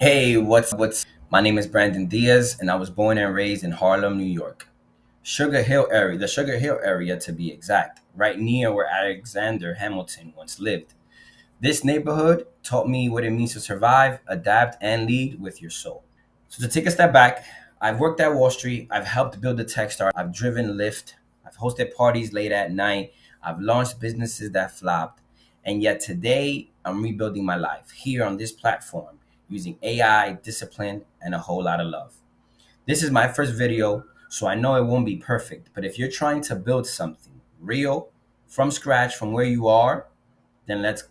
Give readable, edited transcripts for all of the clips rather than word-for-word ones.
Hey, what's my name is Brandon Diaz and I was born and raised in Harlem, New York. The Sugar Hill area to be exact, right near where Alexander Hamilton once lived. This neighborhood taught me what it means to survive, adapt, and lead with your soul. So to take a step back, I've worked at Wall Street, I've helped build the tech startup, I've driven Lyft, I've hosted parties late at night, I've launched businesses that flopped, and yet today I'm rebuilding my life here on this platform using AI, discipline, and a whole lot of love. This is my first video, so I know it won't be perfect, but if you're trying to build something real from scratch from where you are, then let's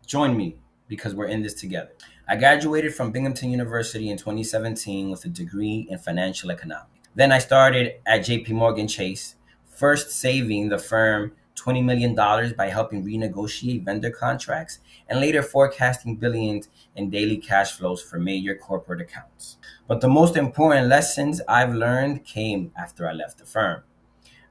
join me because we're in this together. I graduated from Binghamton University in 2017 with a degree in financial economics. Then I started at JP Morgan Chase, first saving the firm $20 million dollars by helping renegotiate vendor contracts and later forecasting billions in daily cash flows for major corporate accounts. But the most important lessons I've learned came after I left the firm.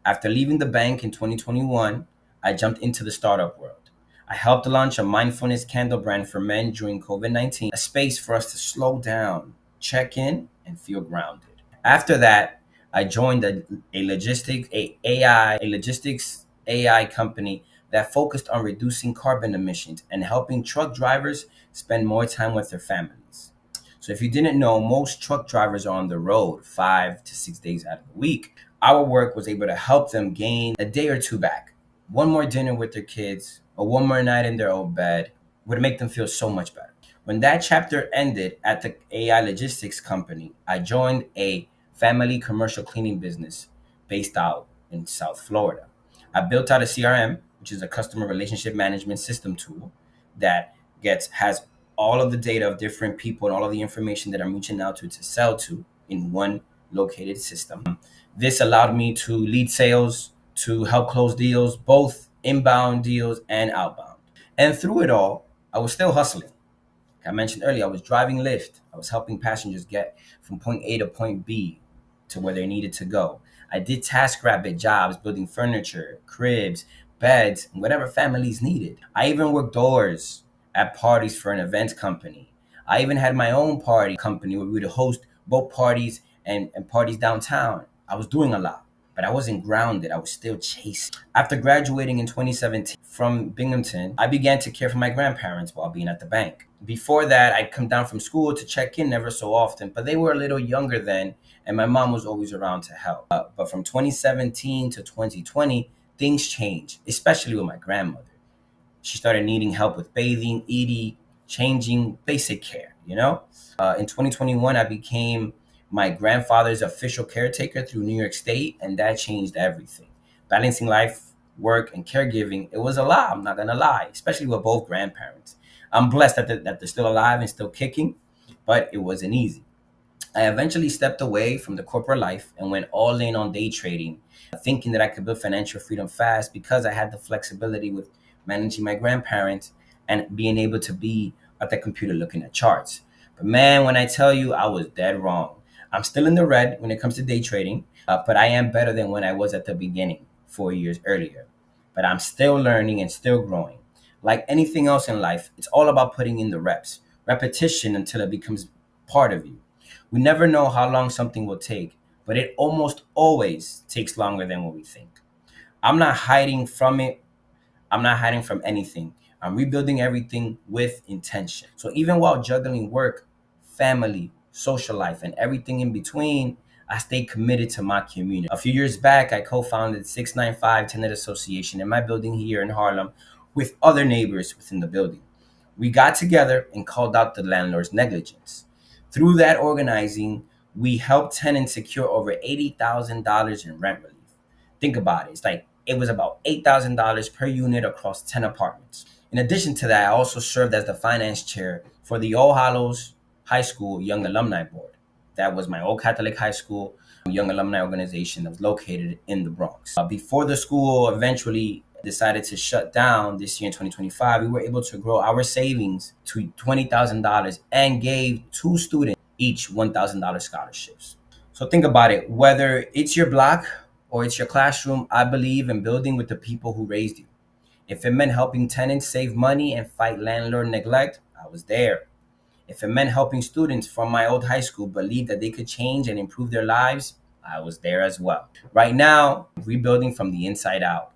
After leaving the bank in 2021, I jumped into the startup world. I helped launch a mindfulness candle brand for men during COVID 19, a space for us to slow down, check in, and feel grounded. After that, I joined a logistics AI company that focused on reducing carbon emissions and helping truck drivers spend more time with their families. So if you didn't know, most truck drivers are on the road 5 to 6 days out of the week. Our work was able to help them gain a day or two back. One more dinner with their kids or one more night in their own bed would make them feel so much better. When that chapter ended at the AI logistics company, I joined a family commercial cleaning business based out in South Florida. I built out a CRM, which is a customer relationship management system tool that gets has all of the data of different people and all of the information that I'm reaching out to sell to in one located system. This allowed me to lead sales, to help close deals, both inbound deals and outbound. And through it all, I was still hustling. Like I mentioned earlier, I was driving Lyft. I was helping passengers get from point A to point B to where they needed to go. I did task rabbit jobs building furniture, cribs, beds, and whatever families needed. I even worked doors at parties for an events company. I even had my own party company where we would host boat parties and parties downtown. I was doing a lot, but I wasn't grounded. I was still chasing. After graduating in 2017 from Binghamton, I began to care for my grandparents while being at the bank. Before that, I'd come down from school to check in ever so often, but they were a little younger then, and my mom was always around to help. But from 2017 to 2020, things changed, especially with my grandmother. She started needing help with bathing, eating, changing, basic care, you know? In 2021, I became my grandfather's official caretaker through New York State, and that changed everything. Balancing life, work, and caregiving, it was a lot, I'm not gonna lie, especially with both grandparents. I'm blessed that they're still alive and still kicking, but it wasn't easy. I eventually stepped away from the corporate life and went all in on day trading, thinking that I could build financial freedom fast because I had the flexibility with managing my grandparents and being able to be at the computer looking at charts. But man, when I tell you, I was dead wrong. I'm still in the red when it comes to day trading, but I am better than when I was at the beginning 4 years earlier. But I'm still learning and still growing. Like anything else in life, it's all about putting in the reps, repetition until it becomes part of you. We never know how long something will take, but it almost always takes longer than what we think. I'm not hiding from it. I'm not hiding from anything. I'm rebuilding everything with intention. So even while juggling work, family, social life, and everything in between, I stay committed to my community. A few years back, I co-founded 695 Tenant Association in my building here in Harlem with other neighbors within the building. We got together and called out the landlord's negligence. Through that organizing, we helped tenants secure over $80,000 in rent relief. Think about it. It's like it was about $8,000 per unit across 10 apartments. In addition to that, I also served as the finance chair for the All Hallows High School Young Alumni Board. That was my old Catholic high school young alumni organization that was located in the Bronx. Before the school eventually decided to shut down this year in 2025, we were able to grow our savings to $20,000 and gave two students each $1,000 scholarships. So think about it. Whether it's your block or it's your classroom, I believe in building with the people who raised you. If it meant helping tenants save money and fight landlord neglect, I was there. If it meant helping students from my old high school believe that they could change and improve their lives, I was there as well. Right now, rebuilding from the inside out.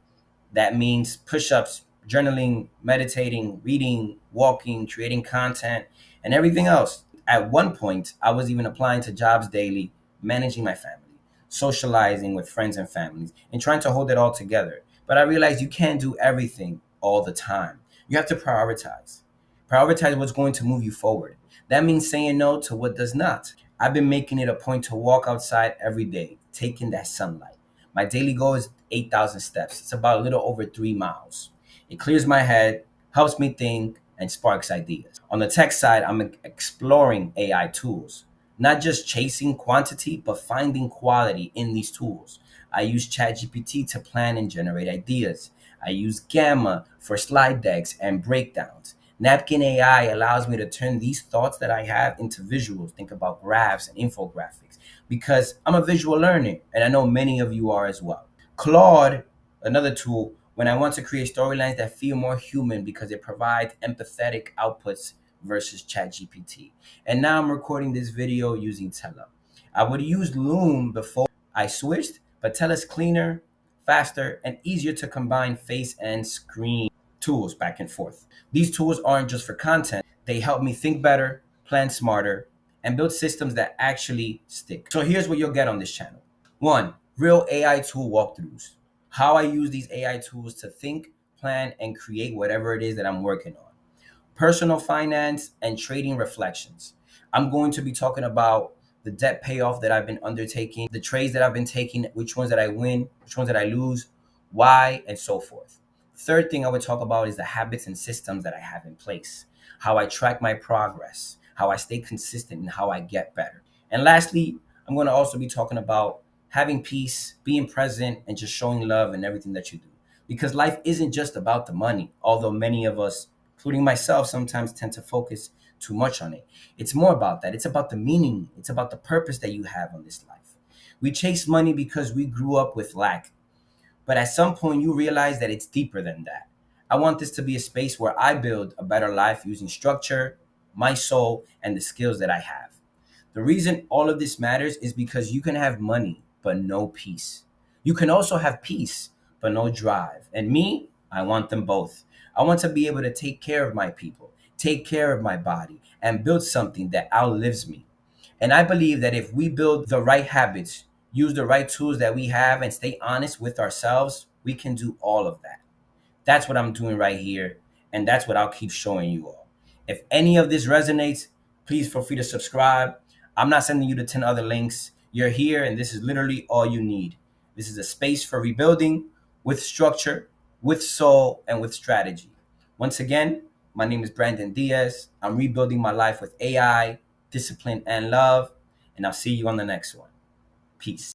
That means push ups, journaling, meditating, reading, walking, creating content, and everything else. At one point, I was even applying to jobs daily, managing my family, socializing with friends and families, and trying to hold it all together. But I realized you can't do everything all the time. You have to prioritize. Prioritize what's going to move you forward. That means saying no to what does not. I've been making it a point to walk outside every day, taking that sunlight. My daily goal is 8,000 steps. It's about a little over 3 miles. It clears my head, helps me think, and sparks ideas. On the tech side, I'm exploring AI tools, not just chasing quantity, but finding quality in these tools. I use ChatGPT to plan and generate ideas. I use Gamma for slide decks and breakdowns. Napkin AI allows me to turn these thoughts that I have into visuals. Think about graphs and infographics because I'm a visual learner and I know many of you are as well. Claude, another tool, when I want to create storylines that feel more human because it provides empathetic outputs versus ChatGPT. And now I'm recording this video using Tela. I would use Loom before I switched, but Tela's cleaner, faster, and easier to combine face and screen tools back and forth. These tools aren't just for content, they help me think better, plan smarter, and build systems that actually stick. So here's what you'll get on this channel. One, real AI tool walkthroughs. How I use these AI tools to think, plan, and create whatever it is that I'm working on. Personal finance and trading reflections. I'm going to be talking about the debt payoff that I've been undertaking, the trades that I've been taking, which ones that I win, which ones that I lose, why, and so forth. Third thing I would talk about is the habits and systems that I have in place, how I track my progress, how I stay consistent, and how I get better. And lastly, I'm going to also be talking about having peace, being present, and just showing love in everything that you do. Because life isn't just about the money, although many of us, including myself, sometimes tend to focus too much on it. It's more about that. It's about the meaning, it's about the purpose that you have on this life. We chase money because we grew up with lack, but at some point you realize that it's deeper than that. I want this to be a space where I build a better life using structure, my soul, and the skills that I have. The reason all of this matters is because you can have money, but no peace. You can also have peace, but no drive. And me, I want them both. I want to be able to take care of my people, take care of my body, and build something that outlives me. And I believe that if we build the right habits, use the right tools that we have, and stay honest with ourselves, we can do all of that. That's what I'm doing right here, and that's what I'll keep showing you all. If any of this resonates, please feel free to subscribe. I'm not sending you the 10 other links. You're here, and this is literally all you need. This is a space for rebuilding with structure, with soul, and with strategy. Once again, my name is Brandon Diaz. I'm rebuilding my life with AI, discipline, and love, and I'll see you on the next one. Peace.